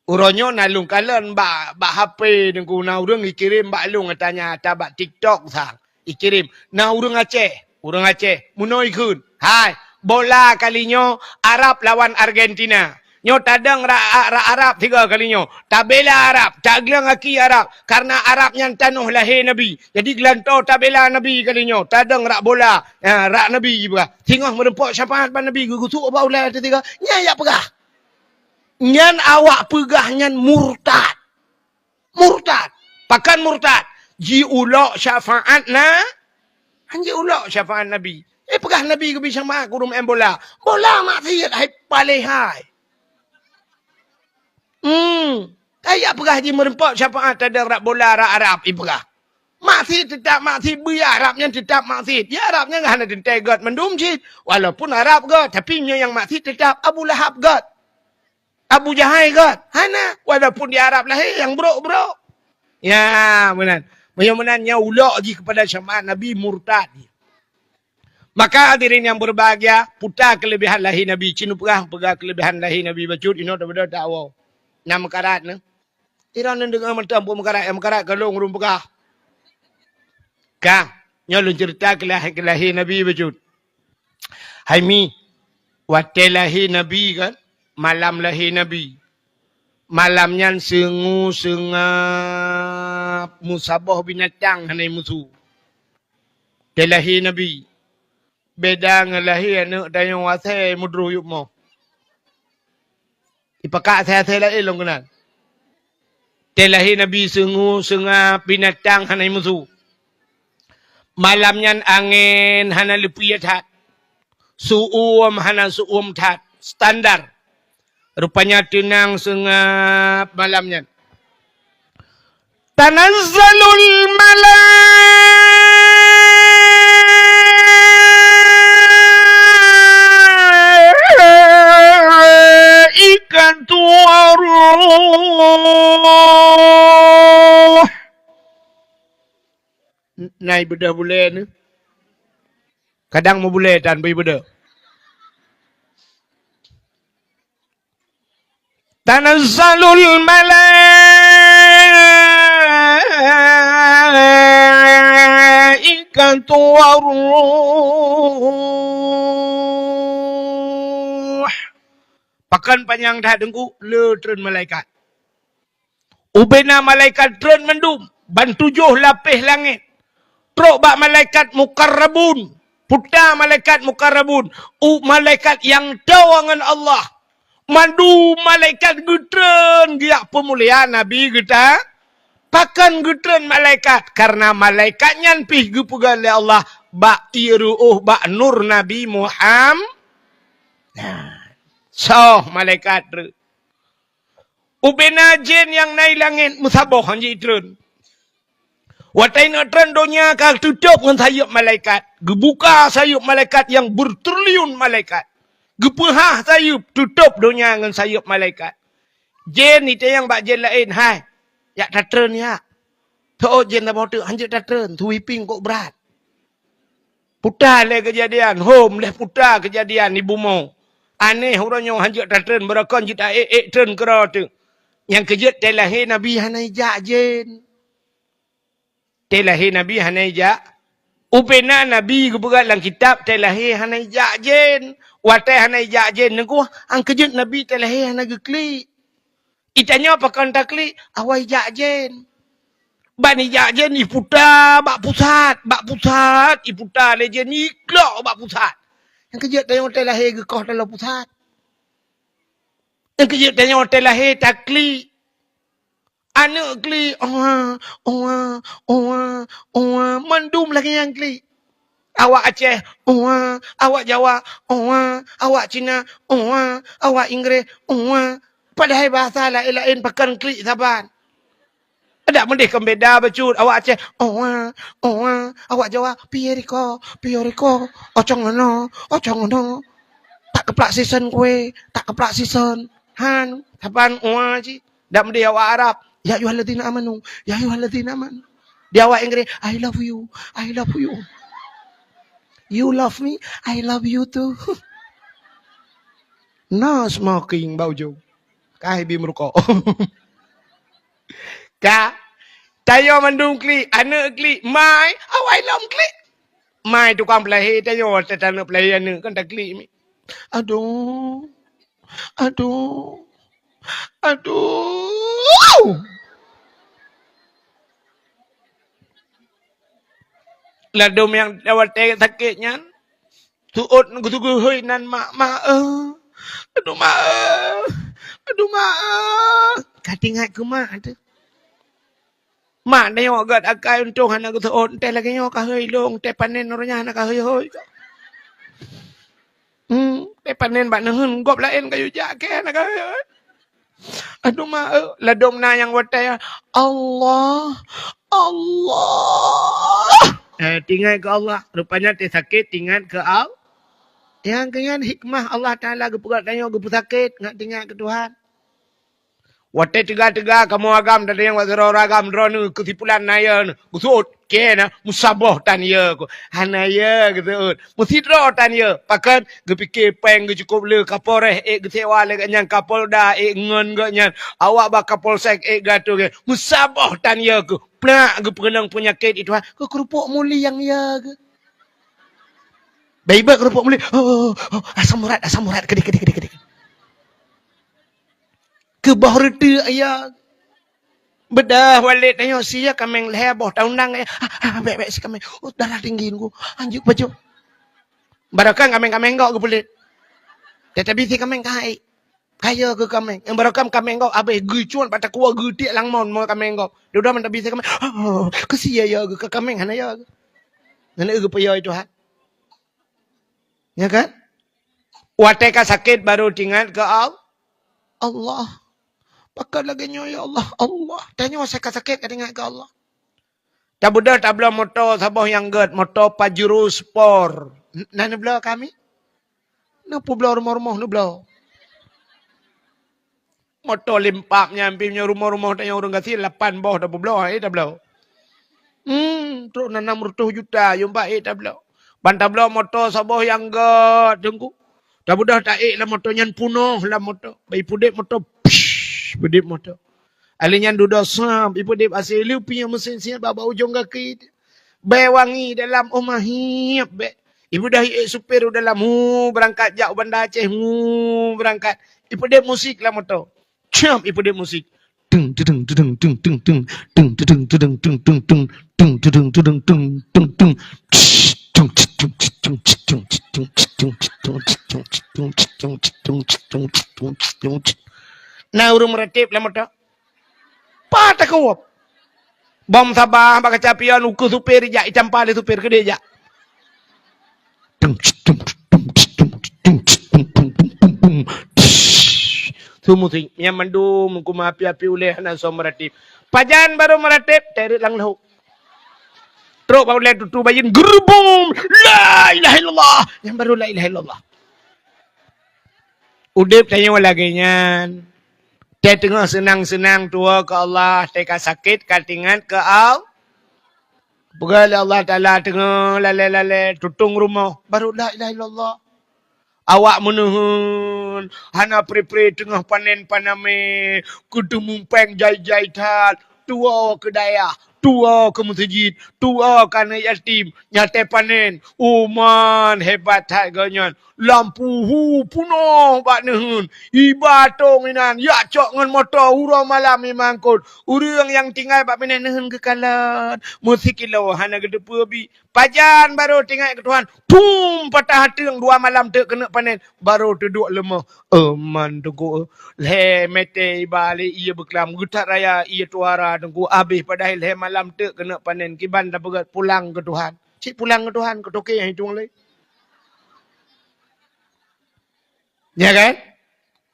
Uronyo nalung kalen ba HP dengku na urang ikirim ba lung tanya tabak TikTok sang. Ikirim na urang Aceh munoi kun. Hai, bola kalinyo Arab lawan Argentina. Nyo tadang Arab 3 kalinyo. Tabela Arab, taglang aki Arab karena Arab yang tanuh lahir Nabi. Jadi gelanto tabela Nabi kalinyo. Tadang bola, Nabi juga. Tengok merempok syafaat ban Nabi gugutuk ba ulai tiga. Nya ya pegah. Nyan awak pegah nyan murtad. Pakan murtad. Ji ulok syafaat na. Hanji ulok syafaat Nabi. Pegah Nabi ke bisa mak kurum bola. Bola maksiat hai palehai. Kayak pegah ji merempok syafaat ada rak bola rak Arab pegah. Maksiat tetap maksiat biar Arabnya tetap maksiat. Ya Arabnya enggak ada tentegot mendum cit. Walaupun Arab god, tapi yang maksiat tetap Abu Lahab god. Abu Jahal kan? Hana. Walaupun di Arab lahir yang bro. Ya, benar. Benar-benarnya ulok je kepada syamaat Nabi murtad. Maka hadirin yang berbahagia, putar kelebihan lahir Nabi. Cinu perah kelebihan lahir Nabi. Bacut, ino daripada dakwah. Nama mekarat ni. Ira ni dengar macam pun mekarat. Yang mekarat kalau ngurung perah. Kang, nyolong cerita lahir Nabi bacut. Hai mi, waktu lahir Nabi kan? Malam lahir Nabi. Malamnya sengap musabah binatang hanai musuh. Dia lahir Nabi. Beda dengan lahir anak dan yang wasai mudruh yuk mau. Ipakak saya lain long kenal. Dia lahir Nabi sengap binatang hanai musuh. Malamnya angin hana lepuyat hat. Suum hana suum tat. Standar. Rupanya tenang sengap malamnya. Tanazzalul malaikatu waruh. Naik bedah boleh ni. Kadang mau boleh dan beri bedah. Tanazzalul malaikatu waruh. Pakan panjang dah dengku, le tren malaikat. Ubena malaikat tren mendum, ban 7 lapis langit. Trok bak malaikat mukarrabun. Putar malaikat mukarrabun. Malaikat yang tahu dengan Allah. Mandu malaikat getren giak pemuliaan Nabi kita. Pakan getren malaikat. Karena malaikatnya pih gepugan oleh Allah. Bak iru'uh bak nur Nabi Muhammad. So malaikat. Ubena jen yang naik langit. Musabah hanji tren. Watai nak tren dunia kal tutup dengan sayup malaikat. Gebuka sayup malaikat yang bertriliun malaikat. Gepehah sayup, tutup dunia dengan sayup malaikat. Jen itu yang bak jen lain. Hai, yak tatren ya. Tuh jen dah bodoh, hanjut tatren. Tuiping kok berat. Putar le kejadian. Home leh putar kejadian ibu mau. Aneh orangnya hanjut tatren. Berakon jita tren kera tu. Yang kejut telahir Nabi hanai jak jen. Telahir Nabi hanai jak. Upena Nabi keberat dalam kitab telahir hanai jak jen. Watai hanai jak jen nengku ang kejut Nabi telahir hanai geklik. Itanya apa kan taklik? Awai jak jen. Bani jak jen iputar bak pusat. Iputar le jen iklok bak pusat. Yang kejut tanya telahir gekoh dalam pusat. Yang kejut tanya telahir taklik. Anak klik. Mandum lagi yang klik. Awak Aceh, awak Jawa, awak Cina, awak Inggeris, padahal bahasa lain-lain pakai klik saban. Ada mendih kembeda becut awak Aceh, awak Jawa, pioriko, ocong ono. Tak keplak season kue, tak keplak season. Han, saban ji. Dak mendih awak Arab, ya ayyuhalladzina amanu. Dia awak Inggeris, I love you. You love me, I love you too. No smoking, baujo. Kah ibi merukok. Kah tayo mandung kli, anak kli, mai, awai lom kli. Mai tukang pelahi tayo, tetana pelahi anak kan tak kli mi. Aduh, aduh, aduh. Ladom yang lewat sakitnya. Tuut nunggu hui nan mak aduh mak aduh mak katingat ke mak tu mak dah yang agak akai untung anak tu tuut teh lagi yang kahoi long teh panen orangnya anak kahoi hoi teh panen bak nehun gop lain kayu jake anak kahoi aduh mak ladom na yang watai Allah tinggal ke Allah rupanya teh sakit tinggal ke Allah. Yang dengan hikmah Allah Ta'ala gepukat tanya gepusakit nggak tinggal ke Tuhan. Wate tega-tega kamu agam dari yang wazir agam drone kesipulan naya kusut kena musabah tanya ku hanaya gitu musidro tanya pakan gepikir peng cukup le kapolres gesewa le nyang kapolda ngon gaknya awak ba kapolsek gato ke musabah tanya ku plak gepenang penyakit itu ke kerupuk muli yang ya ke baik kerupuk muli. Asam urat. Kedik. Ke bawah rete ayah. Bedah walik tanya sia kameng leboh taundang ya. Baik si kameng. Darah tinggi ku. Anjuk baju. Barakang kameng kau ke pelit. Tetapi si kameng kai. Kaya ke kameng. Yang barakam kameng kau abe gucuan pada kuah gudik langmon mau kameng kau. Dia udah mentabi si kameng. Kesia ya ke kameng hana ya. Nana ke payah itu ha. Ya kan? Wateka sakit baru tinggal ke Allah. Pakai lagi ya Allah. Tanya saya sakit tinggal ke Allah. Tak budak tak belah motor sabah yang ged. Motor Pajero Sport. Nana belah kami? Napa belah rumah-rumah ni belah? Motor limpak nyampimnya rumah-rumah tanya orang kasih 8 bawah tak belah. Tak belah. Terus 600 juta. Yang baik tak belah. Bantah belah motor sabah yang ged. Tengku. Tak budak tak lah motor yang punuh lah motor. Bayi pudip motor. Pudip motor. Alinya duduk sam. Ibu dip asyik liu punya mesin siap baba ujung kaki. Bayi wangi dalam omahip. Ibu dah supir dalam. Berangkat jauh bandar Aceh. Berangkat. Ibu dip musik lah motor. Ciam ibu dip musik. Tung tung tung tung tung tung tung tung tung tung tung tung tung tung tung tung tung nah urung meretip lah motor. Patah kau. Bom Sabah pakai capian uku supir jak ikan pale supir ke dia jak. Semua sing yang mendum ku api-api oleh anak so meretip. Pajan baru meretip terit lang lahu. Teruk baru lihat tutu bayin gerbum. La ilaha illallah. Yang baru la ilaha illallah. Udip tanya lagi nyan. Dia tengah senang-senang tua ke Allah. Teka sakit katingan ke Allah. Bukan Allah Ta'ala tengah lale-lale tutung rumah. Baru la ilaha illallah. Awak menuhun. Hana pri-pri tengah panen paname. Kudu mumpeng jai-jai tat. Tua ke daya. Tua ke masjid. Tua ke anak yatim. Nyate panen. Uman hebat tak ganyan. Lampu punuh bak nehun. Ibatong inan. Ya cok ngan motor. Urang malam memangkut. Urang yang tinggal bak panen nehun kekalan. Musik ilau. Hana gedepu abi. Pajan baru tinggal ke Tuhan. Pum patah hati yang 2 malam tak kena panen. Baru duduk lemah. Man tunggu. Le mete balik ia berkelam. Gutak raya ia tuara tunggu. Habis padahal le malam tak kena panen. Kiban dah pegat pulang ke Tuhan. Cik pulang ke Tuhan. Ke toke yang hitung lagi. Ya kan?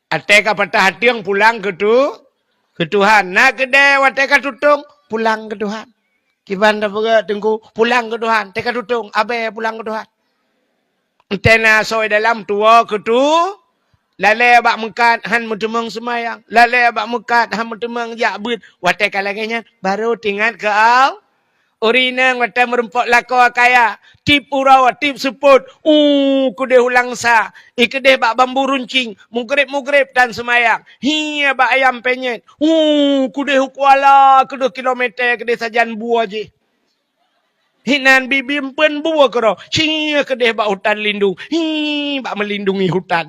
Ateka patah hati yang pulang ke Tuhan. Nak kedai wateka tutung. Pulang ke Tuhan. Kiban dah pegat tunggu. Pulang ke Tuhan. Teka tutung. Abe pulang ke Tuhan. Tena soy dalam tua ke tu. Lalai abak mekat han mutemang semayang. Lalai abak mekat han mutemang jak but. Wateka lagi nya baru tinggal ke Urina ngata merempok lako kaya. Tip urawa, tip seput. Kudeh ulang sa. Ikedeh bak bambu runcing. Mugrib-mugrib dan semayang. Hiya bak ayam penyet. Kudeh kuala. Kedua kilometer kedeh sajan buah je. Hinan bibi empen buah kero. Hiya kedeh bak hutan lindung. Bak melindungi hutan.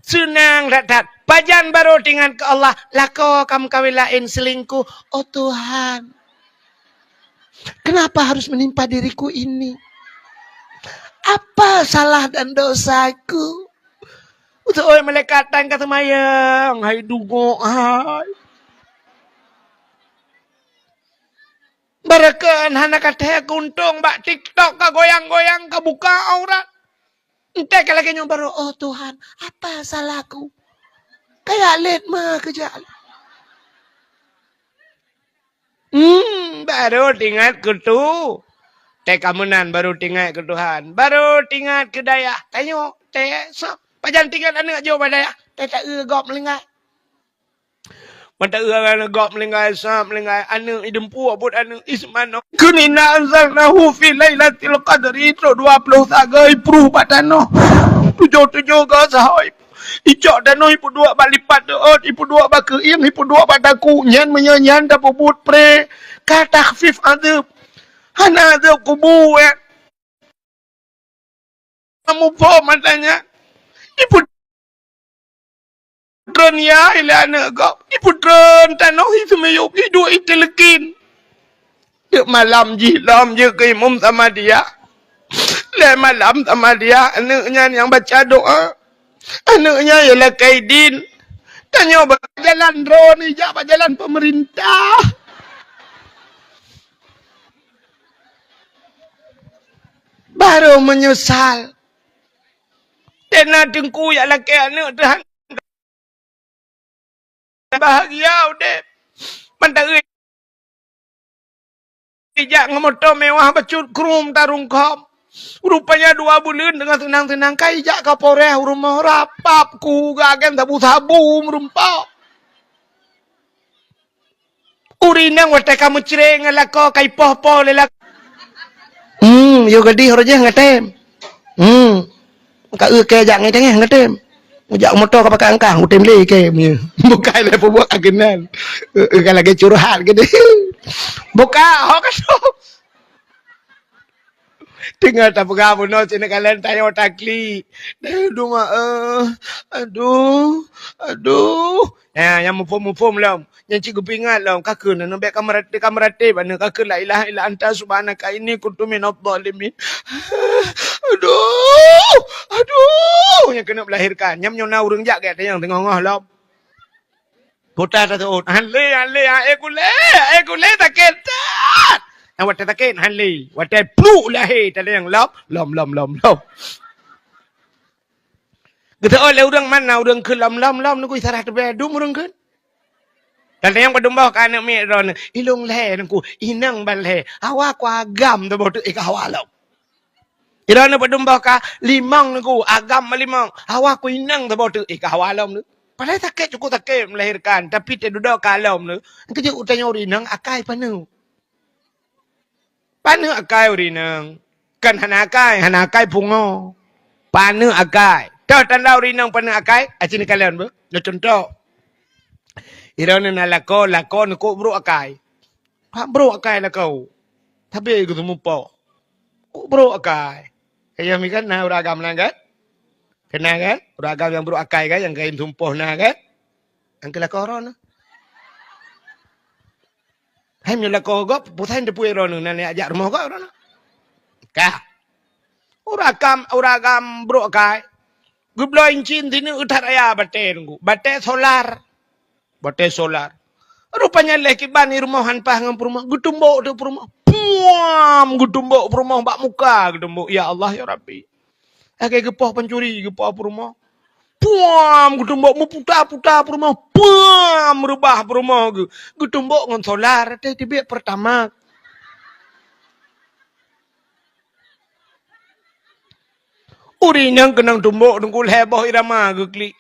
Senang ratat. Pajan baru dengan ke Allah. Lako kamu kawin lain selingkuh. Oh Tuhan. Kenapa harus menimpa diriku ini? Apa salah dan dosaku? Untuk orang melekatan kata mayang. Hai dungo, hai. Barakan hana kata kuntung bak TikTok ka goyang-goyang ka buka aurat. Entah kalau lagi baru, oh Tuhan, apa salahku? Kayak let mah kejal. Baru tinggal ke tu. Kamunan baru tinggal ke Tuhan. Baru tinggal ke daya. Tengok, so. Pajan tinggal anak jauh pada daya. Tak gop melingkai. Mata gop melingkai, sap melingkai. Anak idempu abut anak ismano. Kunina anzalnahu fi lailatul qadri itu 20 sagai pruh batano. 7 ke sahoi. Icok danoi ipu dua balipat deot, ipu dua bakeing, ipu dua bataku nyan menyanyan da pebut pre. Ka takhfif adab. Hana adab kubu kamu po matanya. Ipu dron ya ila anak kau. Ipu dron tanoh itu meyuk hidup itu lekin. Dek malam jilam je ke imam sama dia. Le malam sama dia anaknya yang baca doa. Anaknya ialah Kaidin. Tanya jalan drone ni, jalan pemerintah. Baru menyesal. Tena dengku ya laki anak Tuhan. Bahagia udah. Mentari. Ijak ngemotor mewah becut krum tarung kom. Rupanya 2 bulan dengan tenang-tenang. Kaijak kaporeh rumah rapap. Ku gagan tabu-tabu merumpau. Urinang wate kamu cereng lako kai poh-poh lelak. Yo gadi horoje ngatem. Ka ke jak ngai tengah ngatem. Ujak motor ka pakai angkang utem le ke punya. Bukan le buat agenan. Kan lagi curhat gede. Buka ho ka so. Tinggal tak pegang no sini kalian tayo takli. Aduh. Yang mufum lam. Yang cikgu pingat lam. Kakun nak baik kamerate mana kakun la ilaha illa anta subhanaka inni kuntu minadh dhalimin. Aduh. Yang kena melahirkan. Yang nyona urang jak kat yang tengah-tengah lam. Kota tu. Hanle. Aku le tak ketat. Wate takin hanli, wate plu lahi tadi yang lom. Kita oleh orang mana orang ke lom nak isarah tebe dum orang kan. Dan yang berdomba kan anak mi ron ilung le nangku inang ban le. Awak ku agam tu botu ikawalo. Irana berdomba ka limang nangku agam limang. Awak ku inang tu botu ikawalo. Padahal taket cukup taket melahirkan tapi te duduk kalom tu. Kerja utanya urinang akai panu. Pana akai urinang. Kan hanakai pungo. Pana akai. Tahu tanda urinang pana akai? Acini kalian bu. No contoh. Irana na lako nuko bro akai. Bro akai lako. Tapi aku temu po. Bro akai. Kaya mi kan na uragam na kan? Kena kan? Uragam yang bro akai kan? Yang kain tumpoh na kan? Ang kelako ron. Hai mila ko gop putain de puero nu nane ajak rumah ko ora. Ka. Uragam bro kai. Gublo incin tini utar aya bate ngu. Bate solar. Rupanya leki bani rumahan pah ngam rumah. Gutumbo de rumah. Puam gutumbo rumah bak muka gutumbo. Ya Allah ya Rabbi. Akai gepoh pencuri gepoh rumah. Puam gutumbok mu puta rumah. Puam merubah rumah ge. Gutumbok ngon solar teh tibe pertama. Urinang kenang tumbok nungkul heboh irama ge klik.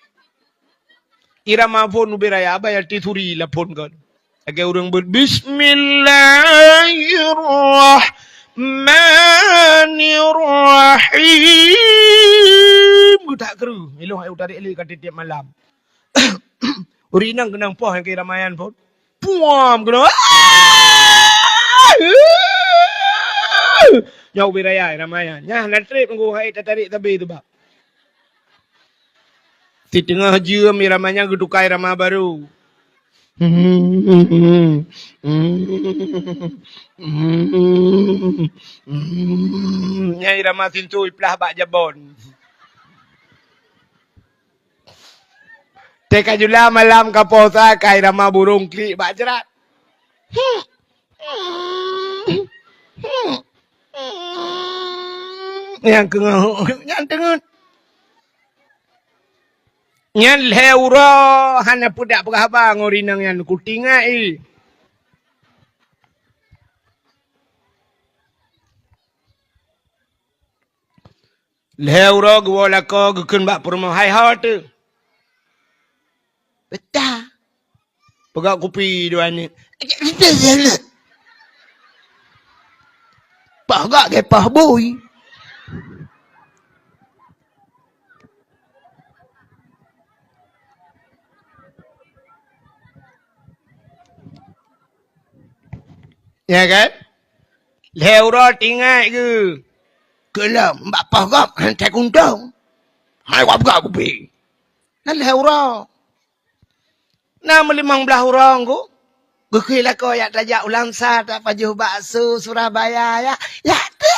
Irama pun ubiraya bayar tituri la pun kan. Agak orang Bismillahirrahmanirrahim. Aku tak keru. Elok aku tarik elok kat tiap malam. Urinang kenang poh yang kira Ramayan pun. Puam kena. Nyau biraya Ramayan. Nyah nak trip aku hai tarik tabi tu bab. Di tengah jam Ramayan gedukai Rama baru. Nyai Rama sintu iplah bak jabon. Teka jula malam kaposa kai Rama burung klik bak jerat. Yang kengal, yang tengut. Yang leura hana pudak berapa ngorinang yang kutingai. Leura gua lako gukun bak permau hai hot tu. Betah. Pegak kopi dua ni. Pegak ke pah boy. Ya kan? Leura tinggal ke? Kelam, mbak pegak hantar kundang. Hai wap gak kopi. Nan leura. Nah melimang belah orang ku. Gukilah kau yang tajak ulang sah tak pajuh bakso Surabaya ya. Ya tu.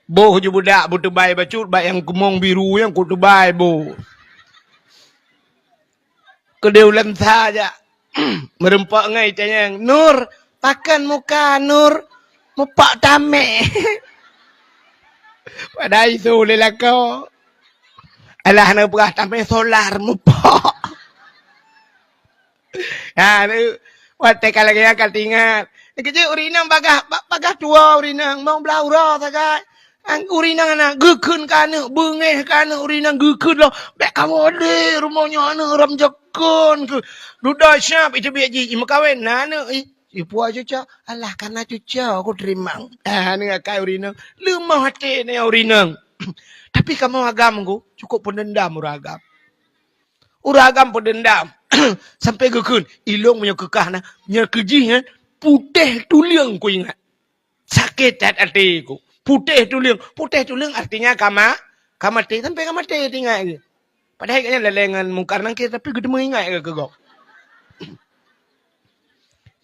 Boh je budak bu tebai bacut bak yang kemong biru yang ku tebai bo. Kedai ulang sah aja. Merempak ngai tanya Nur, pakan muka Nur. Mupak tamek. Pada itu lelah kau. Alah nak perah tamek solar mupak. Ha tu watai kalau kaya kal tingat. Kecil urinang bagah tua urinang mau belah ura sagai. Ang urinang anak gekun kana bengeh kana urinang gekun lo. Bek kamu ade rumahnya ana ram jakun ke. Duda syap itu biar ji makawin nana ipu aja cak. Alah karena cuca aku terima. Ni akai urinang. Lemah hati ni urinang. Tapi kamu agamku cukup pendendam uragam. Uragam pendendam. Sampai gekun. Ilong punya kekah na. Punya kejihan. Putih tuliang ku ingat. Sakit hati ku. Putih tuliang. Putih tuliang artinya kamati. Sampai kamati tinggal ke. Padahal kayaknya lelengan mungkar nangkir. Tapi gede mengingat ke kegok.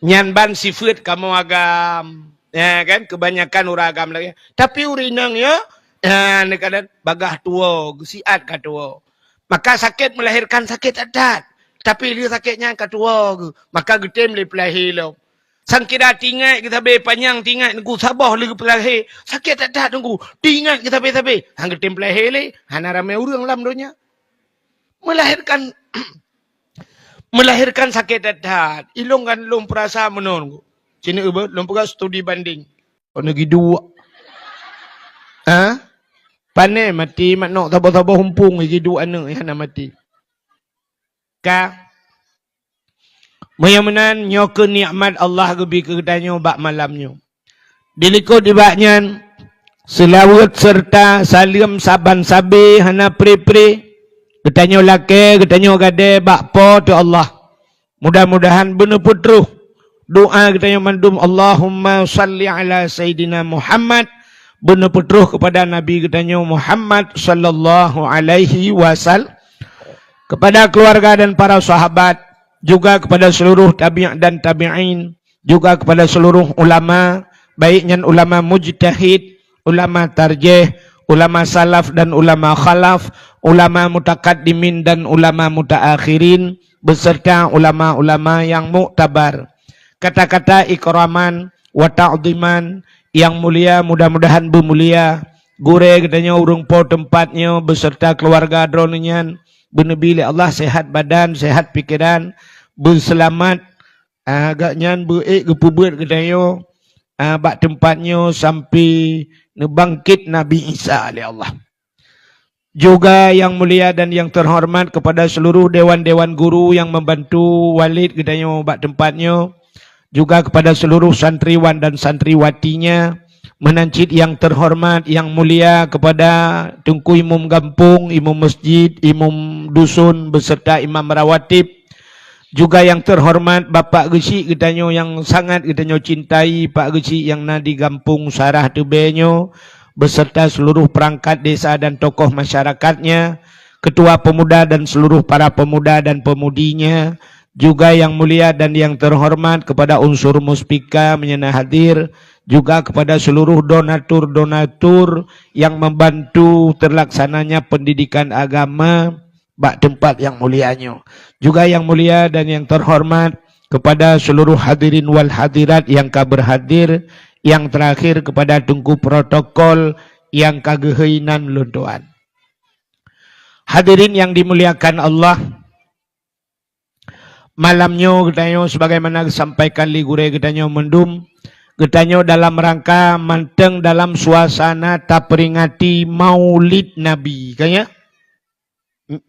Nyan ban sifat kamu agam. Ya kan. Kebanyakan uragam lagi. Tapi urinang ya. Kadang bagah tua, gusiat kat tua. Maka sakit melahirkan sakit adat. Tapi dia sakitnya kat tua ke. Maka getem le pelahir lo. Sang kira tinggal kita be panjang tinggal nunggu sabah lagi pelahir. Sakit adat nunggu. Tinggal kita be tapi. Hang getem pelahir le. Hana ramai urang lam donya. Melahirkan sakit adat. Ilong kan lom perasa menunggu. Sini ubah lom pegak studi banding. Oh negeri dua. Ha? Panen mati mak nak tabah-tabah humpung lagi dua anak yang nak mati. Ka Mayamanan nyoke nikmat Allah gebi kedanyo bak malamnyo. Diliko dibaknyan selawat serta salim saban sabi hana pri-pri. Ketanyo lake, ketanyo gade bak po tu Allah. Mudah-mudahan benar putruh. Doa ketanyo mandum Allahumma salli ala Sayyidina Muhammad. Benar putruh kepada Nabi ketanyo Muhammad sallallahu alaihi wasallam. Kepada keluarga dan para sahabat. Juga kepada seluruh tabi' dan tabi'in. Juga kepada seluruh ulama. Baiknya ulama mujtahid. Ulama tarjih. Ulama salaf dan ulama khalaf. Ulama mutakaddimin dan ulama mutaakhirin. Beserta ulama-ulama yang muktabar. Kata-kata ikraman wa ta'ziman yang mulia, mudah-mudahan bermulia. Gure katanya urung po tempatnya beserta keluarga dronenyan. Benebili Allah sehat badan, sehat pikiran, berselamat. Agaknya berik kepubut katanya. Bak tempatnya sampai nebangkit Nabi Isa oleh Allah. Juga yang mulia dan yang terhormat kepada seluruh dewan-dewan guru yang membantu Walid gedanya bak tempatnya. Juga kepada seluruh santriwan dan santriwatinya. Menancit yang terhormat, yang mulia kepada Tunku Imam Gampung, Imam Masjid, Imam Dusun beserta Imam Rawatib. Juga yang terhormat Bapak Gesi gedanya yang sangat gedanya cintai Pak Gesi yang nadi Gampung Sarah Tebenyo. Beserta seluruh perangkat desa dan tokoh masyarakatnya, ketua pemuda dan seluruh para pemuda dan pemudinya, juga yang mulia dan yang terhormat kepada unsur muspika menyenah hadir, juga kepada seluruh donatur-donatur yang membantu terlaksananya pendidikan agama bak tempat yang mulianya. Juga yang mulia dan yang terhormat kepada seluruh hadirin wal hadirat yang berhadir. Yang terakhir kepada Tunku protokol yang kagehainan luntuan. Hadirin yang dimuliakan Allah, malamnya getanyo sebagaimana disampaikan li gure getanyo mendum, getanyo dalam rangka manteng dalam suasana tak peringati Maulid Nabi, kayaknya.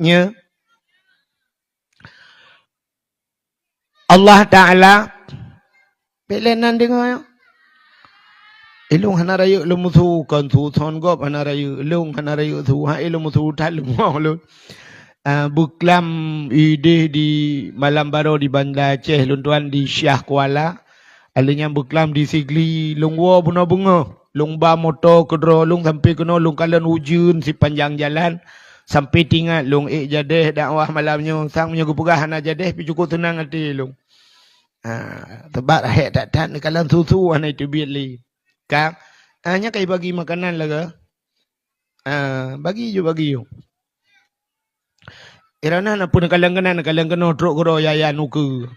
Nya Allah Taala pelenan dengar. Ilung hanarayu lumutu kan tu thon gop hanarayu ilung hanarayu tu ha ilumutu tal mau lu buklam ide di malam baru di Banda Aceh luntuan di Syah Kuala alinya buklam di Sigli lungwo bunga lungba motor kedro lung sampai kena lung kalan ujun si panjang jalan sampai tinggal lung jadeh dakwah malamnya sang punya gupugah hana jadeh pi cukup tenang hati lung tebat hek tak tan kalan susu hana itu bili Kak, hanya kayak bagi makanan lah ke? Bagi you. Irana nak pun kalang kena truk kero yaya nuke.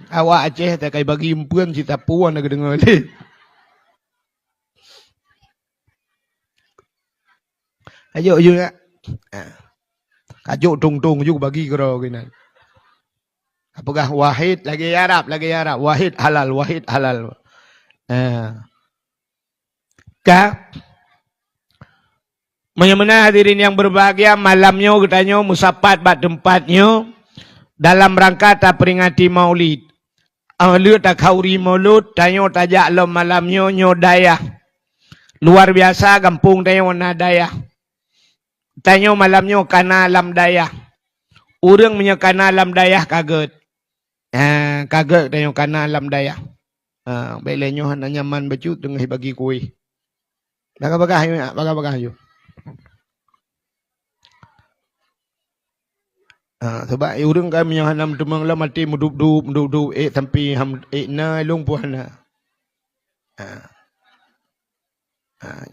Awak Aceh tak kayak bagi impuan si tapuan nak dengar ni. Ayo ya. Kajuk tung juga bagi kero kena. Apakah wahid lagi Arab, wahid halal. Menyemena hadirin yang berbahagia, malamnya katanya musapat bak tempatnya dalam rangka tak peringati Maulid. Lu tak kauri Maulud, tanya tajak lo malamnya nyodaya. Luar biasa kampung tanya warna daya. Tanya malamnya kana alam daya. Urang punya kana alam daya kaget. Kaget tanya kana alam daya. Baiklah hanya nyaman baju tengah bagi kuih. Bagah ayo. Sebab urang kami yang hanam temang lah mati muduk sampai na long puan na.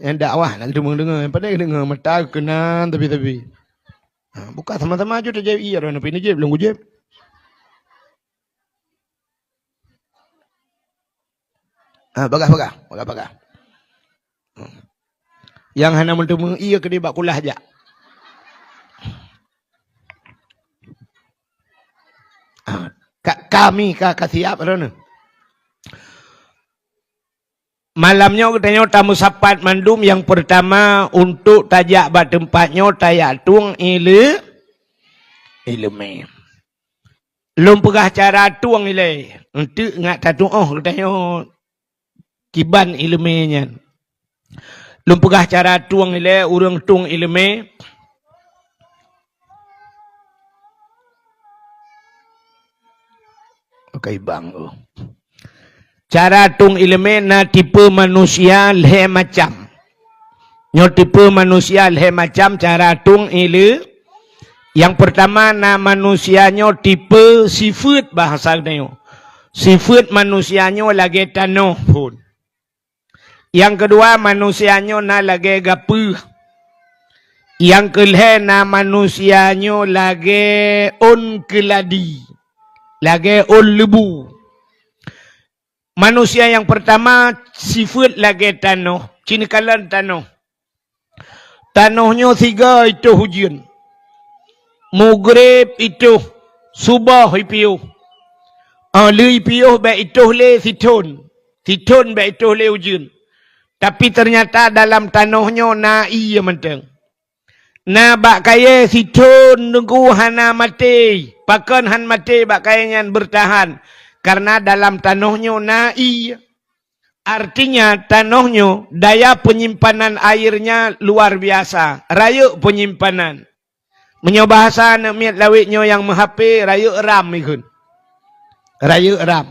Yang dakwah nak dengar, pandai dengar mata kenan tapi. Buka sama-sama aja terjadi iya orang apa ini je belum gujep. Bagah. Yang hana menemu iya ke dia bak kulah aja. Kami kasih apa rana? Malamnya katanya tamu sapat mandum yang pertama untuk tajak bak tempatnya tayak tuang ilme. Lum pegah cara tuang ile. Untuk ngat tatuang katanya kiban ilmenya. Lum pegah cara tuang ile urang tung ilme. Okay bang. Cara tung ilme na tipe manusia leh macam. Nyo tipe manusia leh macam cara tung ile. Yang pertama na manusianya tipe sifat bahasa dia. Sifat manusianya lagi tanoh pun. Yang kedua manusianya na lagi gapu. Yang kelih na manusianya lagi on keladi. Lagi on lebu. Manusia yang pertama sifat lagi tanoh. Cinikalan tanoh. Tanohnya 3 itu hujan. Maghrib itu. Subah itu. Lui piuh baik itu le situn. Situn baik itu le hujan. Tapi ternyata dalam tanahnya na'i yang menteng. Na bak kaya si tun nunggu hana mati. Pakon han mati bak kaya nyan bertahan. Karena dalam tanahnya nai. Artinya tanahnya daya penyimpanan airnya luar biasa. Rayuk penyimpanan. Menyobahasa nak miat lawitnya yang menghape rayuk ram ikun. Rayuk ram.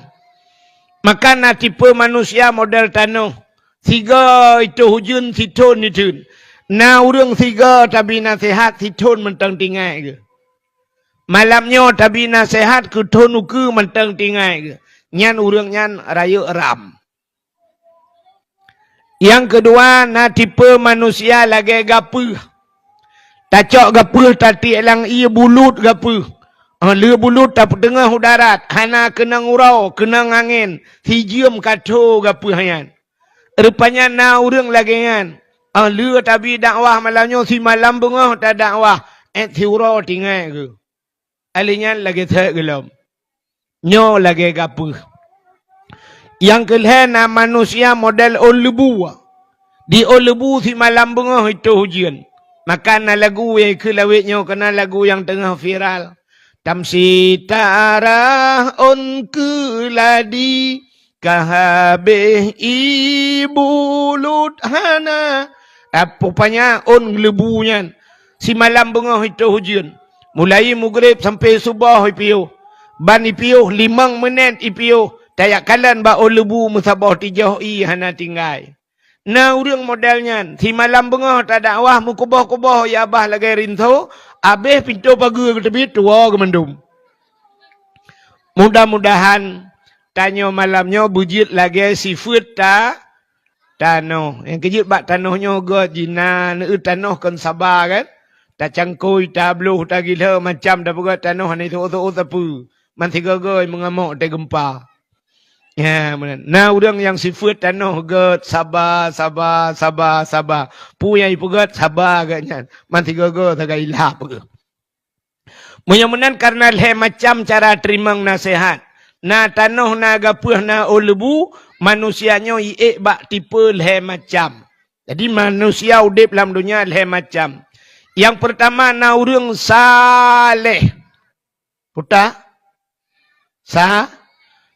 Maka na tipe manusia model tanah. Tiga itu hujun, si tun itu. Na urang tiga tapi nasihat si tun mentang tinggal ke. Malamnya tapi nasihat ke tun uku mentang tinggal ke. Nyan urang nyan rayuk ram. Yang kedua na tipe manusia lagi gapuh. Tacok gapuh tati elang ia bulut gapuh. Lua bulut tak tengah udarat. Hana kena ngurau, kena angin. Hijium kato gapuh yan. Rupanya na urang lagi yan. Lua tapi dakwah malamnya si malam bunga tak dakwah. Thiurau tinggal ke. Alinya lagi tak gelap. Nyo lagi gapuh. Yang kelihatan manusia model olebu. Di olebu si malam bunga itu hujan. Maka na lagu yang kelawitnya kena lagu yang tengah viral. Tamsi tarah on keladi kahabeh ibulut hana. Rupanya on lebunya. Si malam bunga itu hujan. Mulai maghrib sampai subuh ipiu. Ban ipiu 5 minit ipiu. Tayak kalan ba on lebu musabah tijauh hana tinggal. Na urang modelnya, si malam bunga tak dakwah mukubah-kubah ya abah lagi rinso, abeh pintu pagi ke tepi tua ke mendum. Mudah-mudahan tanya malamnya bujit lagi sifut ta tanoh. Yang kejut bak tanohnya ke jinan, tanoh kan sabar kan. Tak cangkui, tak beluh, tak gila macam dah buat tanoh ni tu otak-otak. Manti gagai mengamuk tak gempa. Ya, benar. Nah, orang yang sifat tanah get sabar. Puyai pegat sabar agaknya. Manti gagal tak ilah pega. Mudah-mudahan karena leh macam cara terima nasihat. Na tanah na gapuh na olebu manusianya iek bak tipe leh macam. Jadi manusia udip dalam dunia leh macam. Yang pertama na orang saleh. Putar?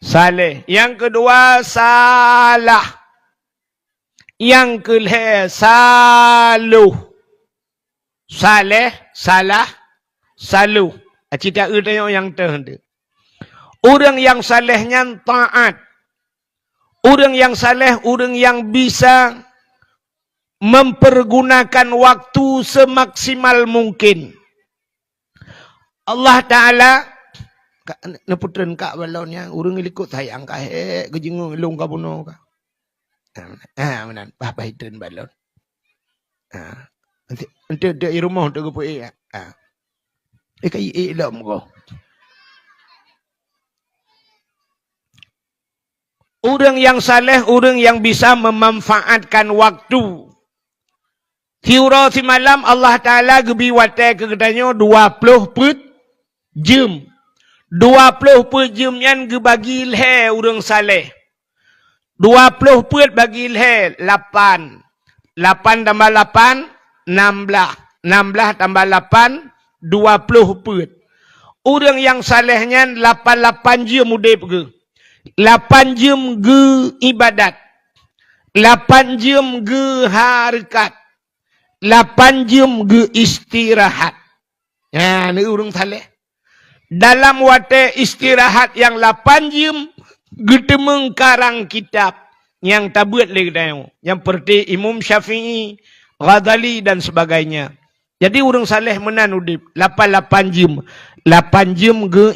Saleh. Yang kedua salah. Yang kelih saluh. Saleh, salah, saluh. Cita tengok yang terhendak. Orang yang salehnya taat. Orang yang saleh, orang yang bisa mempergunakan waktu semaksimal mungkin. Allah Ta'ala na putren kak balonnya urang ilikut sayang ka he gejingung long ka buno ka manan bapa hidren balon ente de rumah de go pe kai lom go orang yang saleh orang yang bisa memanfaatkan waktu. Tiura si malam Allah Taala gebi wate kegedanyo 20 jam. 20 per jam yang bagi leh orang saleh. 20 per bagi leh 8. 8 tambah 8, 16. 16 tambah 8, 20 per. Orang yang salehnya 8 jam udip ke. 8 jam ke ibadat. 8 jam ke harikat. 8 jam ke istirahat. Ya, ni orang saleh. Dalam wate istirahat yang 8 jam, getemeng karang kitab yang tabuat lagi dayo. Yang seperti Imam Syafi'i, Ghazali dan sebagainya. Jadi orang saleh menan udip 8 jam. 8 jam ke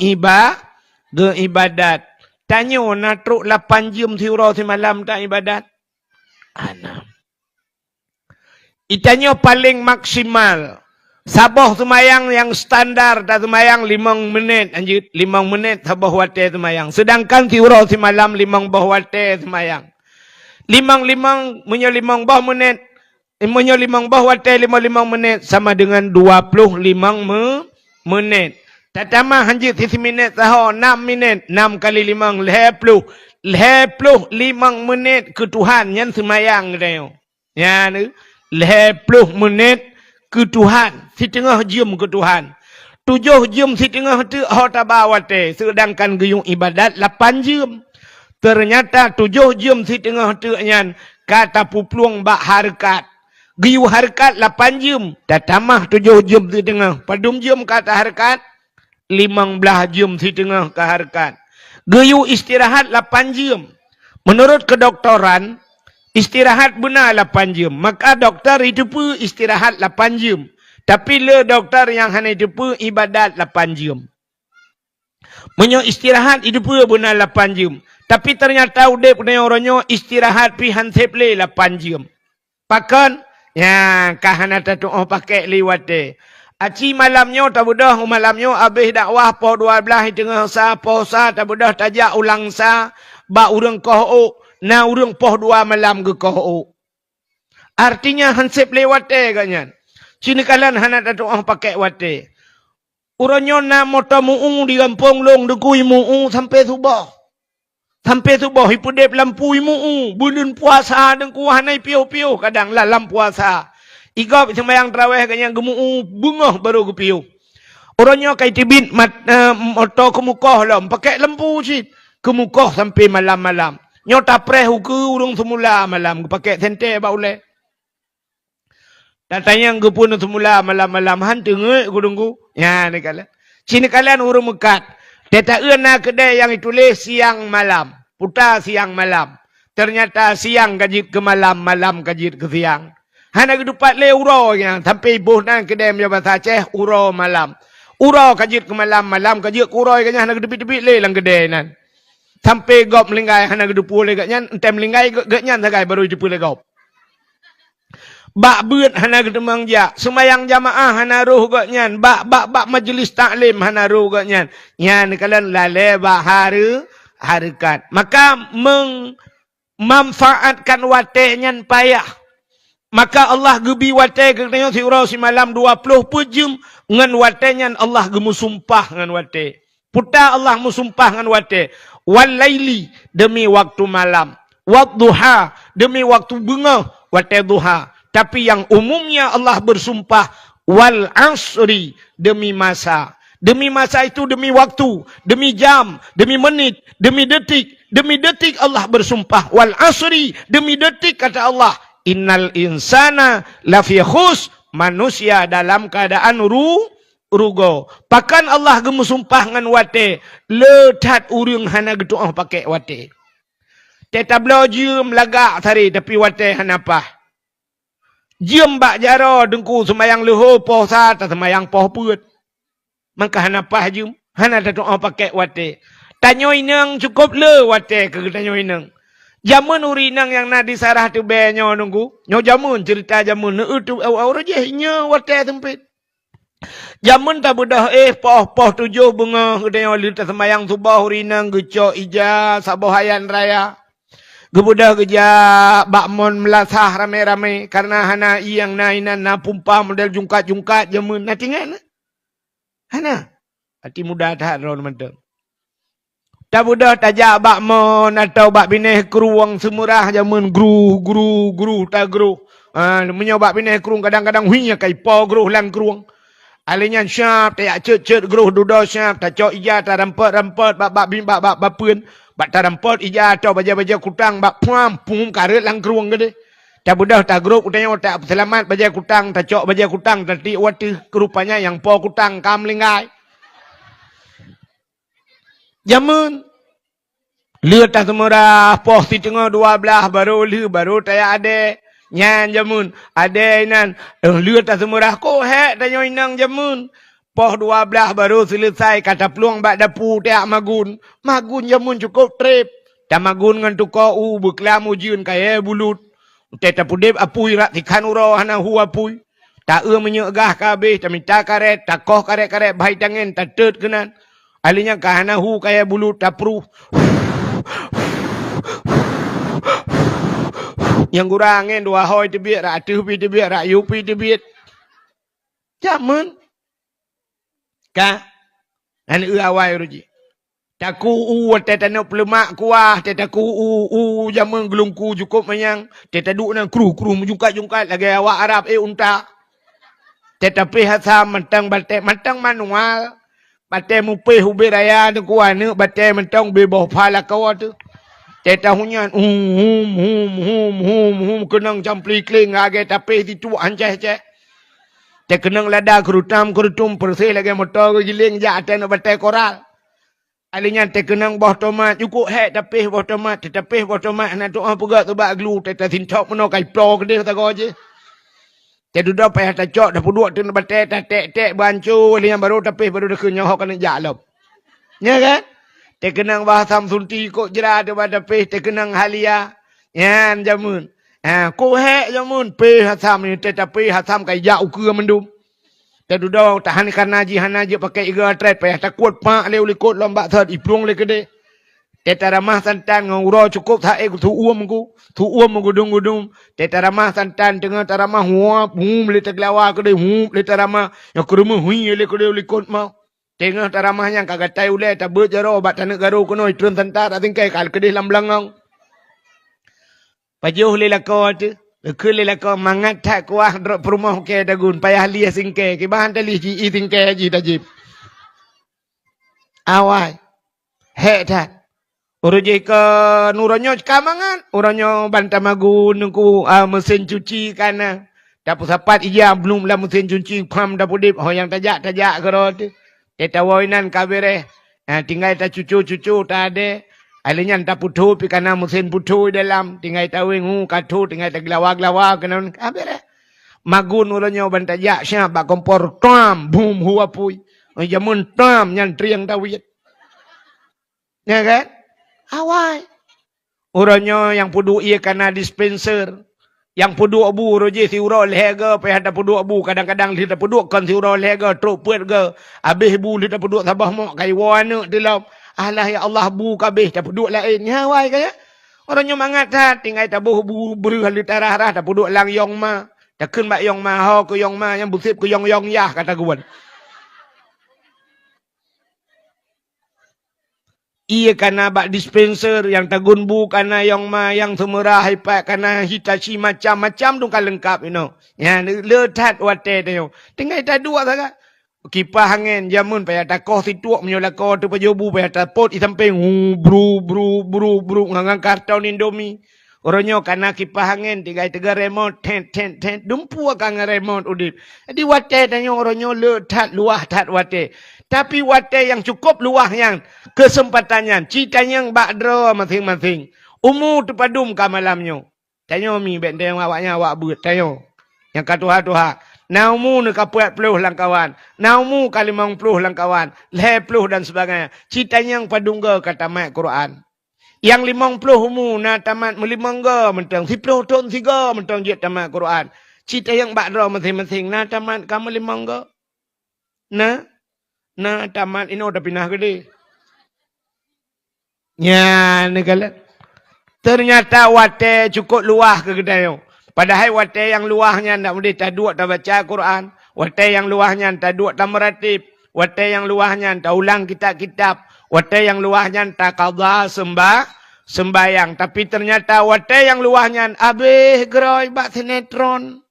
ibadat. Tanya nak truk 8 jam tiura semalam tak ibadat? Ana. Itanya paling maksimal. Sabah semayang yang standar tak semayang 5 menit anjir 5 menit sabah wate semayang. Sedangkan tiura semalam 5 bah wate semayang. 5 bah menit. Imunyo 5 bah wate 5 menit sama dengan 25 menit. Tatama anjir 3 menit tahu 6 menit 6 kali 5 50 menit ke Tuhan yang semayang dayo. Ya ni 50 menit ke Tuhan, si tengah jam ke Tuhan. 7 jam si tengah tu hotabawate, sedangkan geyung ibadat 8 jam. Ternyata 7 jam si tengah tu nyan kata pupluang bak harkat. Geyu harkat 8 jam, dah tamah 7 jam si tengah. Padum jam kata harkat 15 jam si tengah ke harkat. Geyu istirahat 8 jam. Menurut kedoktoran, istirahat benar 8 jam. Maka doktor itu pun istirahat 8 jam. Tapi le doktor yang hanya itu pun ibadat 8 jam. Menyo istirahat itu pun benar 8 jam. Tapi ternyata udep punya orangnya istirahat pi hansep le 8 jam. Pakan, ya kahana tatu pakai liwat de. Aci malamnya tak budah malamnya habis dakwah po 12 tengah sa po sa tak budah tajak ulang sa ba urang koh na urang poh 2 malam ke koh. Artinya hansip lewat ganyan. Sini kalian hana tatu pakai wate. Urangnya na motor muung di kampung long dekui muung sampai subuh. Sampai subuh hipudep lampu muung bulan puasa dengku hanai piu-piu kadang lalam puasa. Igop sembahyang tarawih ganyan gemuu bungoh baru gepiu. Orangnya kai tibit motor kemukoh lom pakai lampu sit kemukoh sampai malam-malam. Nyota preh ke urung semula malam pakai sente ba ule. Datanya gepun semula malam-malam hantu nge gudungku. Ya ni kalian. Sini kalian urung mekat. Teta euna kedai yang ditulis siang malam, putar siang malam. Ternyata siang kajit ke malam, malam kajit ke siang. Hana kedupat le uro yang sampai ibu nang kedai punya bahasa Aceh uro malam. Uro kajit ke malam, malam kajit ke uro kanya hana kedepit-depit le lang kedai nan. Sampai gop melingkai hana kedupu le kanya ente melingkai gaknya sagai baru depu le gop. Bak beut hana kedemang ja, sembayang jamaah hana ruh gaknya, bak majlis taklim hana ruh gaknya. Yan kalian lale bak harikat. Maka memanfaatkan wate nyan payah. Maka Allah gebi wate kerana si urau si malam 20 jam ngan wate nyan Allah gemu sumpah ngan wate. Puta Allah musumpah ngan wate. Wal laili demi waktu malam. Wad duha demi waktu bunga wate duha. Tapi yang umumnya Allah bersumpah wal asri demi masa. Demi masa itu demi waktu, demi jam, demi menit, demi detik Allah bersumpah wal asri demi detik kata Allah. Innal insana lafi khus, manusia dalam keadaan rugo. Pakan Allah gemu sumpah ngan wate, letat urang hana gedoah pakai wate. Teta blo jiem lagak tari tapi wate hana pah. Jiem bak jaro dengku sembayang leho poh sa ta sembayang poh peut. Maka hana pah jiem, hana gedoah pakai wate. Tanyoi nang cukup le wate ke tanyoi nang. Jamun urinang yang na disarah tu benyo nunggu. Nyo jamun cerita jamun. Tu awal je nya wate sempit. Jamun tak budah poh 7 bunga. Kedai lita sembayang subah urinang gecok ija sabohayan raya. Gebudah geja bakmon melasah rame-rame. Karena hana iyang nainan na pumpa model jungkat-jungkat jamun. Na tinggal na. Hana. Hati muda tak ron mentang. Tak budak tajak bak mon atau bak bineh keruang semurah jamun gru tak gru. Menyo bak bineh keruang kadang-kadang huinya kai po gru lan keruang. Alinya syap tak cet gru dudo syap tak cok ija tak rampot bak bin bak pun bak tak rampot ija atau baja-baja kutang bak puam pum karet lan keruang gede. Tak budak tak gru utanya tak selamat baja kutang tak cok baja kutang tadi wati kerupanya yang po kutang kam linggai. Jamun lihat tak semurah poh si tengah 12 baru taya ade nyan jamun ade nan lihat tak semurah ko hek tanya inang jamun poh 12 baru selesai kata peluang bak dapu tak magun jamun cukup trip tak magun ngan tuko beklam ujun kaya bulut teta pudep apui rak tikan uro hana hu apui tak menyegah kabeh tak minta karet tak koh karet baik tangan tak tet kenan. Alinya kahana hu kaya bulu tapru. Yang kurangin 2 hoi tebit, rak pi tebit, rak yupi tebit. Jamun. Ka? Ani awai ruji. Taku teta no pelemak kuah, teta jamun gelungku cukup menyang. Teta duk nang kru jungkat lagi awak Arab unta. Tetapi hasam mentang mentang manual. Bate mupe hubi raya tu kuan ni bate mentang beboh pala kau tu. Teta hunyan kenang campli kling age tapi itu anjay je. Te kenang lada kerutum persih lagi motor giling ja aten bate koral. Alinya te kenang boh tomat cukup tapi boh tomat tetapi boh tomat na doa pegak tu bak glu teta sintok meno kai pro kedih ta go je. Te duduk payah ta cok dah puduk tu bate ta tek bancu alinya baru tapi baru dah kenyang hok kena jalop. Ya kan? Te kenang bahasam sunti kok jera tu tapi te kenang halia. Yan jamun. Ko jamun pe hasam ni tetapi hasam kai ja ukeur mendum. Te duduk tahan hanaji pakai iga tret payah takut pak leu likut lomba thad iplung le kede. Te taramah santan nguro cukup tha tu uam ku gudung. Te taramah santan tengah taramah huap le teglawa kede le taramah yang kerumu hui le kede likut mau. Tengah taramah yang kagak tahu le ta beut jaro bat tanek garu kono itun santar ating kai kal kede lamblang ngong. Pajuh le lako tu. Lekul lelaka mangat tak kuah drop perumah ke dagun payah liah singke ke bahan tali ji singke ji tajib awai tak uruji ke nuronyo kamangan uronyo bantamagu nungku mesin cuci kana dapur sapat iya belum lah mesin cuci pam dapur dip yang tajak kerot tetawoinan kabere tinggal ta cucu ta ade alinya tak putu pi kana mesin putu dalam tinggal tawing katu tinggal tak glawa kana kabere magun uronyo bantajak sya ba kompor tam bum huwa pui jamun tam nyan triang dawit ya kan awai uronyo yang pudu ia kana dispenser yang pudu abu roje si uro lehega pe ada pudu abu kadang-kadang kita pudu kan si uro lehega truk puet ge habis bu kita pudu sabah mak kai wana dalam alah ya Allah bu kabeh tak puduk lain hawai kaya orangnya mangat hat tinggal tabuh bu beruh litarah tak puduk lang yong ma tak keun bak yong ma ho ke yong ma yang busip ke yong yah kata guan iya kana bak dispenser yang tagun bu kana yong ma yang semerah hipat kana hitachi macam-macam tu kan lengkap ya letat wate tu tinggal ta dua saja kipas angin jamun payah takoh situak menyolako tu pajobu payah tapot di samping bru ngangang karton Indomie orangnya kana kipas angin tiga remote ten dumpu akan remote udip jadi wate tanya orangnya letat luah tat wate tapi wate yang cukup luah yang kesempatannya citanya bakdra masing-masing umur tu padum ka malamnya tanya mi benteng awaknya awak buat tanya yang katuha naumu ni kapuat peluh langkawan. Naumu kalimang peluh langkawan. Leh peluh dan sebagainya. Citanya yang padungga kata mat Quran. Yang 50 mu na tamat melimangga mentang. 10 tahun 3 mentang dia tamat Quran. Cita yang bakdra masing-masing. Na tamat kamu limangga. Na tamat ini udah pindah gede. Ya, ni kalian. Ternyata wate cukup luah ke kedai. Padahal wate yang luahnya tak boleh tak duduk tak baca Quran. Wate yang luahnya tak duduk tak meratib. Wate yang luahnya tak ulang kitab-kitab. Wate yang luahnya tak qadha sembayang. Tapi ternyata wate yang luahnya abih gerai bak sinetron.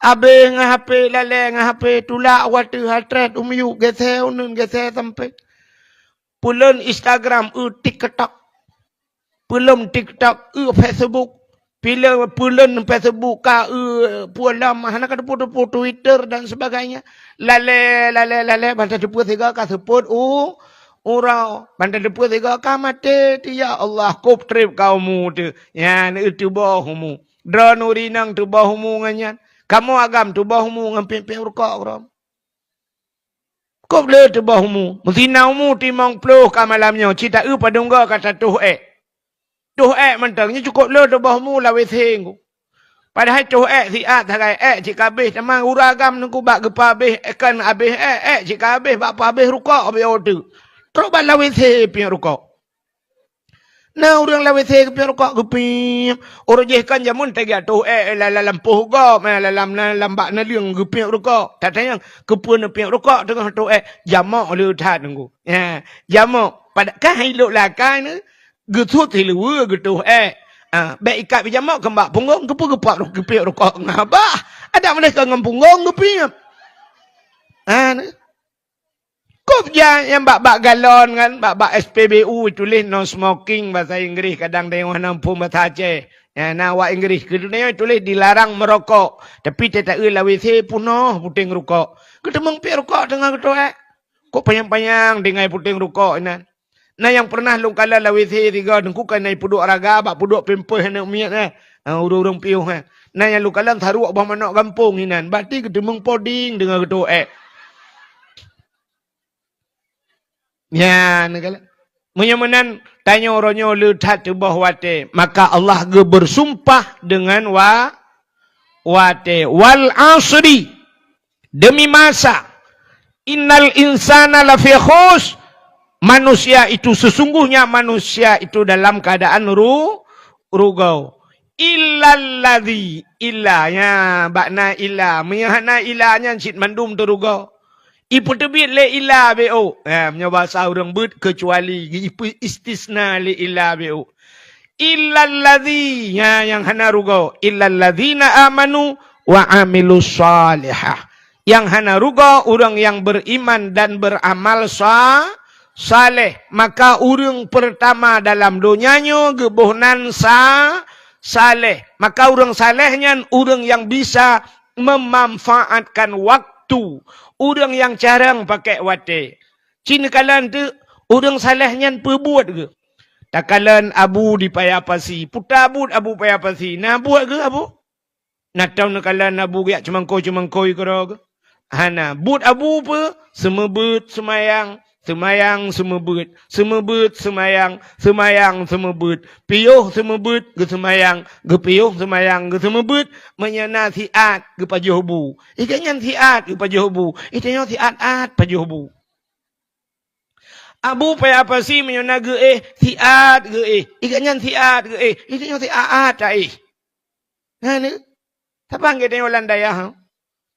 Abih ngah HP lale ngah HP tulak wate hatret umyu geseh unun geseh sampai. Pulun Instagram TikTok. Pulun TikTok Facebook. Bila pulen Facebook ka pulam hana ka depu Twitter dan sebagainya lale banta depu tiga ka sebut urau banta depu tiga ka mate ya Allah kop trip kaumu tu ya itu bohmu dranuri nang tu bohmu nganyan kamu agam tu bohmu ngampin rukak rom kop le tu bohmu musinaumu timong pluh ka malamnya cita padungga kata tuh mentangnya cukup le tu bahmu la weseng. Padahal tuh si thagai jika habis memang uragam nungku bak gepa habis kan habis jika habis bak apa habis rukak habis order. Terus bak la weseng pi rukak. Nah orang la weseng pi rukak gepi. Orang je kan jamun tega tuh la lampuh go dalam lambak na liang gepi rukak. Tatanya kepun pi rukak tengah tuh jamak le that nunggu. Ya jamak pada kan hiluk lah kan getut hilu gitu baik ikat pijamak kembak punggung gepu gepak gepek rokok ngabah ada mereka ngam punggung gepi Ha, kop je yang bak-bak galon kan, bak-bak SPBU tulis no smoking bahasa Inggeris, kadang tengok nampung bahasa Aceh. Ya, nak awak Inggeris ke dunia tulis dilarang merokok. Tapi tak la WC punoh puting rokok. Ketemeng pi rokok tengah ketua. Kok panjang-panjang dengan puting rokok nan. Nah yang pernah lung kala la WC tiga dengku kan nai puduk raga, bak puduk pempeh nak miat eh. Urung-urung piuh eh. Nah yang lu kala tharu bah manok kampung inan. Berarti ketemeng poding dengan ketua. Ya, negala. Menyamanan tanya orangnya letak di bawah wate. Maka Allah bersumpah dengan wate. Wal asri. Demi masa. Innal insana lafi khus. Manusia itu sesungguhnya manusia itu dalam keadaan rugau. Illalladzi. Illanya. Bakna illa. Menyahana illanya cik mandum terugau. Ipu tebit le ila beo. Punya bahasa orang bet kecuali. Ipu istisna le ila beo. Illalladzi. Yang hana rugau. Illalladzina amanu wa amilu salihah. Yang hana rugau. Orang yang beriman dan beramal saleh. Maka orang pertama dalam dunianya. Gebuhnan saleh. Maka orang salehnya. Orang yang bisa memanfaatkan waktu. Orang yang jarang pakai wate. Cina kalan tu, orang salahnya perbuat ke? Tak kalan abu di payapasi. Putar abud abu payapasi. Nak buat ke abu? Nak tahu nak kalan abu gak cemangkoi ke? Hana, bud abu apa? Semebut semayang. Semayang semebut. Semebut semayang. Semayang semebut. Piyuh semebut ke semayang. Ke piyuh semayang ke semebut. Menyana siat ke pajuhubu. Ikannya siat ke pajuhubu. Ikannya siat pajuhubu. Abu payah apa sih menyana ke siat ke Ikannya siat ke Ikannya siat tak Ha ni. Siapa yang kita landaya ha?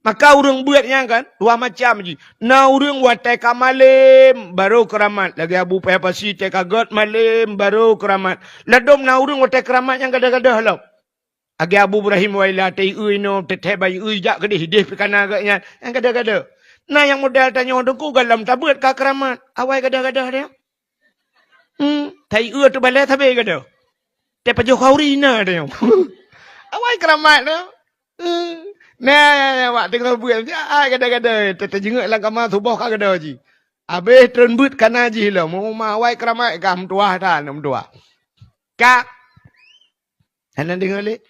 Maka orang buatnya kan, dua macam je. Na orang buat teka malam, baru keramat. Lagi abu payah pasi teka god malam, baru keramat. Ladom na orang buat teka keramat yang kadang-kadang halau. Agi abu Ibrahim waila, tei no, teteh bayi jak ke hidih pikana agaknya. Yang kadang-kadang. Nah yang modal tanya odongku galam tabut ka keramat. Awai kadang-kadang dia. Tei tu balai tabe kadang. Tei pajo kaurina dia. Awai keramat dia. Nah, wak tengah buat kadang-kadang tetap jenguk lang kamar subuh ka kada ji. Habis terbut kana ji lah. Mau mawai keramat kam tua dah nam tua. Kak. Hanan dengar le.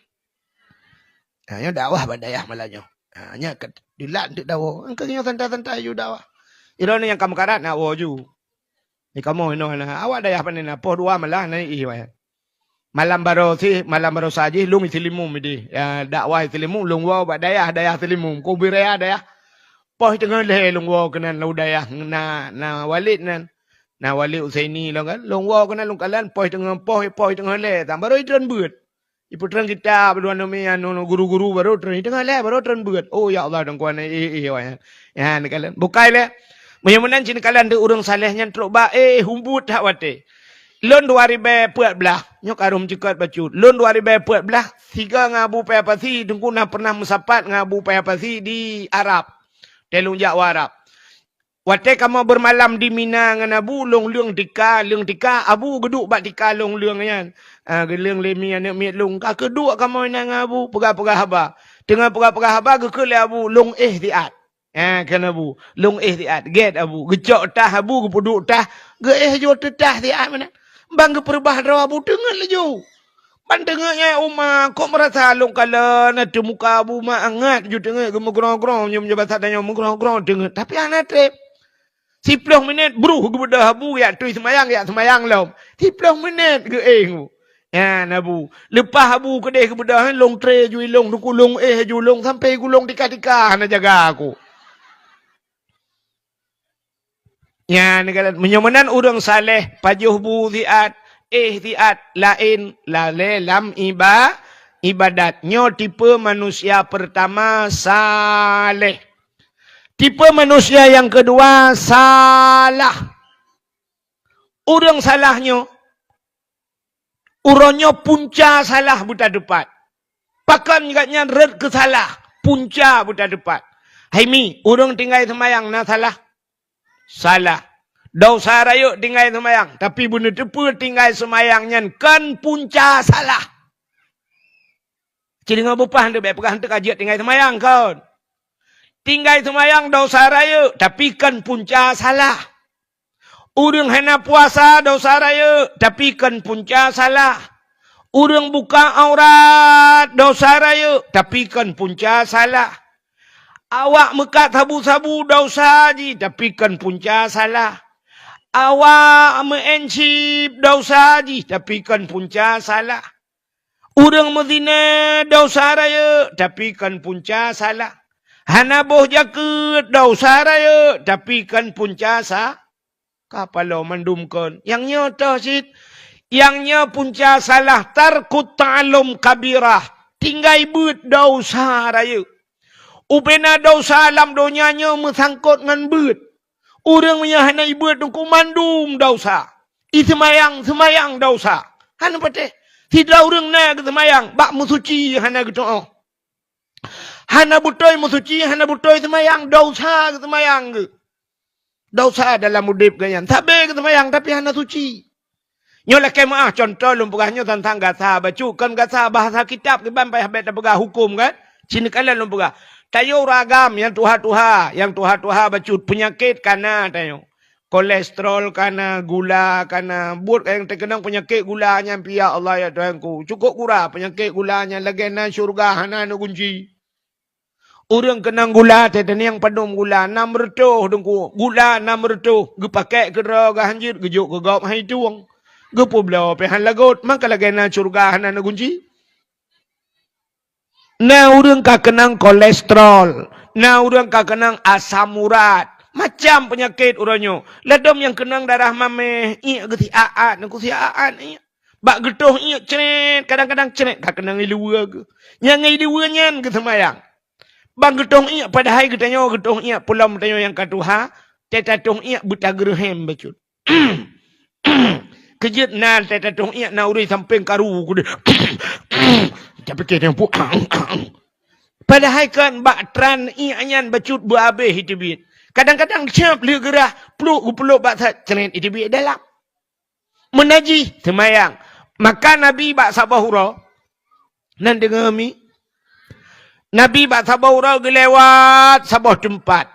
Nya dakwah badayah malanya. Nya dilat untuk dakwah. Engkau nya santai-santai ju dakwah. Iro ni yang kamu karat nak ju. Ni kamu ino na awak dayah panen apa dua malah na wai. Malam baru saja lung isilimum ini. Dakwah isilimum lung wau bak dayah isilimum. Ko biraya dayah. Poh tengah le lung wau kenan lau dayah na walid nan. Na walid Usaini lo kan. Lung wau kenan lung kalan poh tengah le. Tam baru itran beut. Ipu tran kita berdua nomi guru-guru baru tran tengah le baru tran beut. Oh ya Allah dong kuan wai. Ya ni kalan. Bukai le. Menyamanan cina kalan de urang salehnya teluk ba humbut hak wate. Lon 2014 nyok arum cekat bacut. Lon 2014 tiga ngabu payapasi tengku nak pernah musapat ngabu payapasi di Arab. Telung Jawa Arab. Wate kamu bermalam di Mina ngan abu long tika abu geduk bak tika long yan. Geleng lemi anak miat long ka kedua kamu nang abu pegah-pegah haba. Tengah pegah-pegah haba ke le abu long tiat. Kan abu long tiat get abu gejok tah abu ke puduk tah ge jo tetah tiat mana. Bang ke perbah rawa abu dengar leju. Ban dengarnya umma kok merasa long kala na tu muka abu ma angat ju dengar gemugrong-grong nyum bahasa tanya gemugrong-grong dengar tapi anak trip 10 minit bro ke bedah abu ya tu semayang lom 10 minit ke ya nabu lepas abu kedai ke bedah long tre ju long tu kulong ju long sampai gulong tika-tika na jaga aku. Ya negara menyamanan urang saleh pajuh bu ziat tiat lain lam ibadatnya tipe manusia pertama saleh. Tipe manusia yang kedua salah. Urang salahnya urangnya punca salah buta depan. Pakan katnya red ke salah punca buta depan. Hai mi, urang tinggal semayang na salah. Salah. Dosa raya tinggal semayang. Tapi benda tepu tinggal semayang nyan kan punca salah. Jadi dengan bupah dia baik pegang kajiat tinggal semayang kan. Tinggal semayang dosa raya tapi kan punca salah. Urang hena puasa dosa raya tapi kan punca salah. Urang buka aurat dosa raya tapi kan punca salah. Awak mekat sabu-sabu dosa ji tapi kan punca salah. Awak mencip dosa ji tapi kan punca salah. Urang mezina dosa raya tapi kan punca salah. Hana boh jaket dosa raya tapi kan punca salah. Kapalo mandumkan. Yang nyata sit. Yang nya punca salah tarkut ta'alum kabirah. Tinggal but dosa raya. Upena dosa alam donyanya mesangkut dengan but. Orang yang hana ibut ku mandum dosa. Semayang dosa. Hana patih. Tidak orang na ke semayang. Bak musuci hana gitu. Hana butoi musuci, hana butoi semayang. Dosa ke semayang ke. Dosa dalam udip ganyan. Tabe ke semayang tapi hana suci. Nyolah kemah contoh lumpurahnya tentang gasa. Bacukan gasa bahasa kitab. Kebampai habis tak pegah hukum kan. Sini kalian lumpurah. Tayo ragam yang tuha-tuha. Yang tuha-tuha bacut penyakit kana tayo. Kolesterol kana, gula kana. Buat yang terkenang penyakit gulanya. Ya Allah ya Tuhanku. Cukup kurang penyakit gulanya. Lagena syurga hana kunci. Orang kenang gula. Tetani yang padum gula. 600 dengku. Gula 600. Gepakai kera gahanjir. Gejuk gegop hai tuang. Gepu belau pehan lagot. Maka lagena syurga hana kunci. Nah, orang kak kenang kolesterol. Nah, orang kak kenang asam urat. Macam penyakit orangnya. Ladom yang kenang darah mameh. Iya, geti aat. Nak kusi aat. Iya. Bak getuh iya ceret. Kadang-kadang ceret. Kak kenang iluwa ke. Yang iluwa nyan ke semayang. Bak getuh iya. Padahal getanya getuh iya. Pulau metanya yang katuha. Tetatung iya buta gerhem bacut. Kejut nan tetatung iya. Na uri samping karu. Tapi kita pun padahal kan baktran ianyan bacut buabe hitibit. Kadang-kadang siap li gerah peluk bak ceren hitibit dalam. Menaji semayang. Maka Nabi bak sabahura. Nan dengar mi. Nabi bak sabahura gelewat sabah tempat.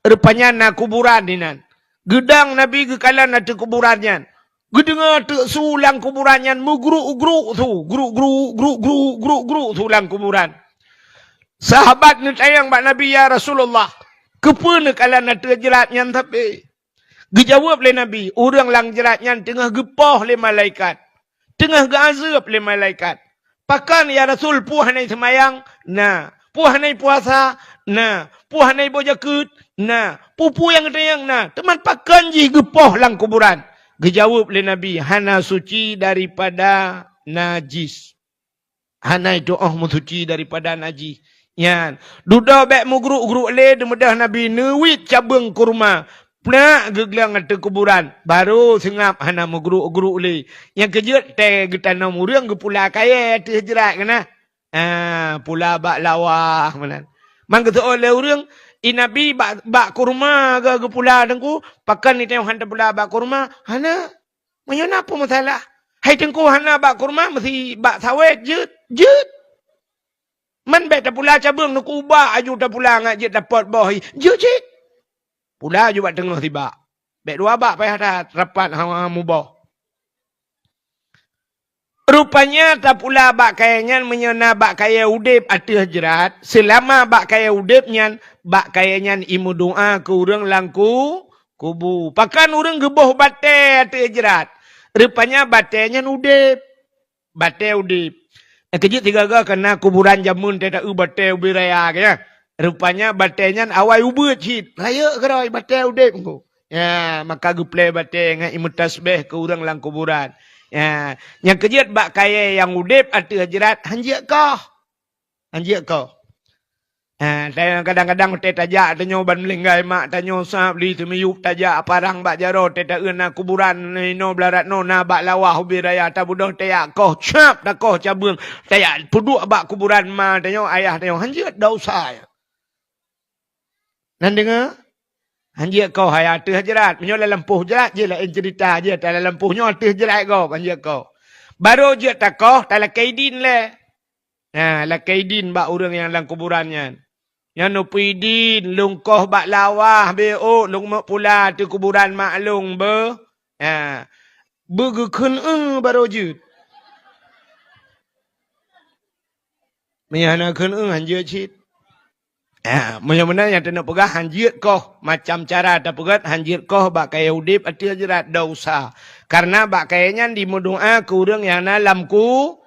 Rupanya na kuburan ni nan. Gedang Nabi gekalan na kuburannya. Gedengar sulang kuburannya mugru-ugru tu. Gru sulang kuburan. Sahabat ni sayang bak Nabi ya Rasulullah. Kepuna kala nak jeratnya tapi. Gejawab le Nabi. Orang lang jeratnya tengah gepoh le malaikat. Tengah gazab le malaikat. Pakan ya Rasul puhanai semayang. Nah. Puhanai puasa. Nah. Puhanai bojakut. Nah. Pupu yang tayang. Nah. Teman pakan ji gepoh lang kuburan. Gejawab le Nabi, hana suci daripada najis. Hana itu suci daripada najis. Yan. Duda bek mugru-gru le demedah Nabi nuwit cabang kurma. Pnak geglang ate kuburan. Baru sengap hana mugru-gru le. Yang kejut te getana murang ge pula kaya te jerat kana. Pula bak lawah manan. Mang ke oleh urang Nabi bak kurma ke pula dengku. Pakan ni tengok hantar pula bak kurma. Hana. Macam apa masalah? Hai tengku hana bak kurma. Mesti bak sawit. Jut. Man bet tak pula cabang. Nak ubah aju tak pula. Ngak jit dapat bawah. Jut. Pula aju bak tengah tiba. Bet dua bak payah dah. Rapat hawa mubah. Rupanya tak pula bak kayanya menyena bak kaya udip atih jerat. Selama bak kaya udipnya, bak kayanya imu doa ke urang langku kubu. Pakan urang geboh bate atih jerat. Rupanya batenya udip. Bate udip. Kejut tiga kena kuburan jamun tidak bate ubi raya kaya. Rupanya batenya awai ubut hit. Raya keroi bate udip ku. Ya, maka guplay bate ngai imu tasbih ke urang lang kuburan. Ya, yang kejut bak kaya yang udip atau jerat hanjak kau. Kadang-kadang te tajak tanyo ban melinggai mak tanyo sap li temiyup tajak parang bak jaro te ta euna kuburan no blarat no na bak lawah ubi raya ta budoh te ya koh cap ta koh cabung te ya puduk bak kuburan ma tanyo ayah tanyo hanjak dosa. Nan dengar? Anjir kau hai atih jerat. Menyo dalam lampuh jerat je lah cerita je. Dalam lampuhnya atih jerat kau. Anjir kau. Baru je takoh. Dalam kaidin le. Nah, la kaidin bak orang yang dalam kuburannya. Yang nupidin. Lungkoh bak lawah. Be'o. Lung mak pula. Tu kuburan maklung be. Nah. Begekun baru je. Menyanakan anjir cit. Macam-mana yang nak pegah hanjir koh macam cara tak pegat hanjir koh bak kaya udip atil jerat dosa karena bak kayanya di mudua kurang yang na lamku